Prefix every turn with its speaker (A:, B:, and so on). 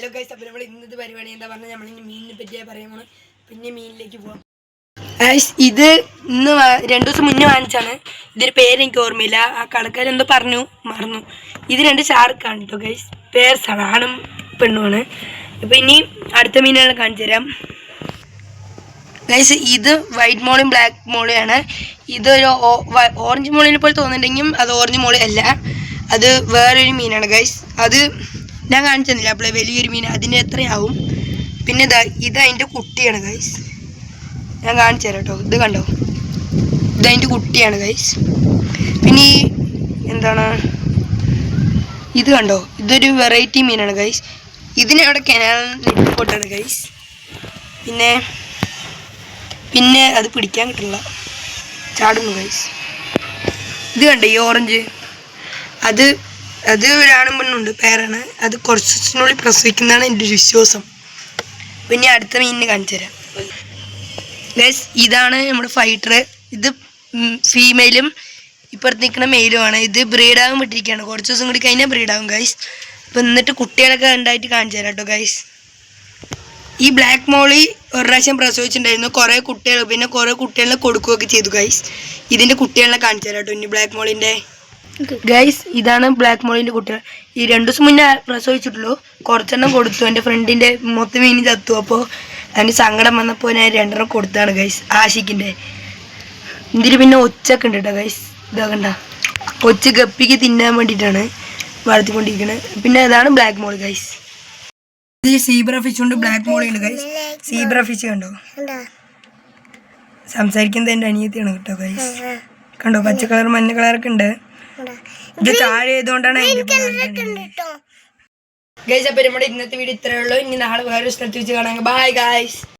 A: Hello guys, അപ്പോൾ നമ്മൾ ഇന്നത്തെ പരിപാടി എന്താ പറഞ്ഞാൽ നമ്മളിനി മീനിനെ പറ്റിയാണ് പറയുമ്പോൾ പിന്നെ മീനിലേക്ക് പോവാം. ഗൈസ്, ഇത് ഇന്ന് 2 ദിവസം മുന്നേ വാങ്ങിച്ചാണ്. ഇതൊരു പേര് എനിക്ക് ഓർമ്മയില്ല, ആ കടക്കാരെന്തോ പറഞ്ഞു മറന്നു. ഇത് 2 ഷാർക്കാണ് കേട്ടോ ഗൈസ്, പേഴ്സാണ്, ആണും പെണ്ണുമാണ്. അപ്പോൾ ഇനി അടുത്ത മീനുകൾ കാണിച്ചു തരാം ഗൈസ്. ഇത് വൈറ്റ് മോളിയും ബ്ലാക്ക് മോളിയാണ്. ഇതൊരു ഓറഞ്ച് മോളിനെ പോലെ തോന്നുന്നുണ്ടെങ്കിലും അത് ഓറഞ്ച് മോളി അല്ല, അത് വേറൊരു മീനാണ് ഗൈസ്. അത് ഞാൻ കാണിച്ചു തന്നില്ല അപ്പോൾ വലിയൊരു മീൻ, അതിൻ്റെ എത്രയാവും. പിന്നെ ഇത് അതിൻ്റെ കുട്ടിയാണ് ഗൈസ്, ഞാൻ കാണിച്ചു തരാം കേട്ടോ. ഇത് കണ്ടോ, ഇതതിൻ്റെ കുട്ടിയാണ് ഗൈസ്. പിന്നെ എന്താണ് ഇത് കണ്ടോ, ഇതൊരു വെറൈറ്റി മീനാണ് ഗൈസ്. ഇതിനെ അവിടെ കനാലിൽ ഗൈസ്. പിന്നെ അത് പിടിക്കാൻ കിട്ടില്ല, ചാടുന്നു ഗൈസ്. ഇത് കണ്ടോ ഈ ഓറഞ്ച്, അത് ഒരാണും പെണ്ണുണ്ട്, പേരാണ്. അത് കുറച്ച് ദിവസത്തിനുള്ളിൽ പ്രസവിക്കുന്നതാണ് എൻ്റെ ഒരു വിശ്വാസം. പിന്നെ അടുത്ത മീനിന് കാണിച്ചു തരാം ഗൈസ്. ഇതാണ് നമ്മുടെ ഫൈറ്റർ. ഇത് ഫീമെയിലും ഇപ്പുറത്ത് നിൽക്കുന്ന മെയിലുമാണ്. ഇത് ബ്രീഡാകാൻ വിട്ടിരിക്കുകയാണ്, കുറച്ച് ദിവസം കൂടി കഴിഞ്ഞാൽ ബ്രീഡാകും ഗൈസ്. അപ്പം എന്നിട്ട് കുട്ടികളൊക്കെ ഉണ്ടായിട്ട് കാണിച്ചു തരാം കേട്ടോ ഗൈസ്. ഈ ബ്ലാക്ക് മോളി ഒരു പ്രാവശ്യം പ്രസവിച്ചിട്ടുണ്ടായിരുന്നു, കുറേ കുട്ടികൾ, പിന്നെ കുറേ കുട്ടികളെ കൊടുക്കുകയൊക്കെ ചെയ്തു ഗൈസ്. ഇതിൻ്റെ കുട്ടികളെ കാണിച്ചു തരാം കേട്ടോ ഇനി ബ്ലാക്ക് മോളിൻ്റെ ഗൈസ്. ഇതാണ് ബ്ലാക്ക് മോളിൻ്റെ കുട്ടികൾ. ഈ 2 ദിവസം മുന്നേ പ്രസവിച്ചിട്ടുള്ളൂ, കുറച്ചെണ്ണം കൊടുത്തു. എൻ്റെ ഫ്രണ്ടിൻ്റെ മൊത്തം മീൻ ചത്തു, അപ്പോൾ അതിന് സങ്കടം വന്നപ്പോൾ ഞാൻ 2 കൊടുത്താണ് ഗൈസ്, ആഷിക്കിൻ്റെ. ഇതിൽ പിന്നെ ഒച്ചൊക്കെ ഉണ്ട് കേട്ടോ ഗൈസ്, ഇതാകണ്ട ഒച്ച ഗപ്പിക്ക് തിന്നാൻ വേണ്ടിയിട്ടാണ് വളർത്തിക്കൊണ്ടിരിക്കുന്നത്. പിന്നെ അതാണ് ബ്ലാക്ക് മോളി ഗൈസ്. ഇത് സീബ്ര ഫിഷ് ഉണ്ട്, ബ്ലാക്ക് മോളി ഉണ്ട് ഗൈസ്. സീബ്ര ഫിഷ് കണ്ടോ, സംസാരിക്കുന്നത് എൻ്റെ അനിയത്തിയാണ് കേട്ടോ ഗൈസ്. കണ്ടോ, പച്ച കളർ മഞ്ഞ കളറൊക്കെ ഉണ്ട്. ഇത് താഴെ ചെയ്തുകൊണ്ടാണ് ഗൈസ്. അപ്പോൾ നമ്മുടെ ഇന്നത്തെ വീഡിയോ ഇത്രയേ ഉള്ളൂ. ഇനി നാളെ വേറൊരു സ്ഥലത്ത് വെച്ച് കാണാം. Bye guys.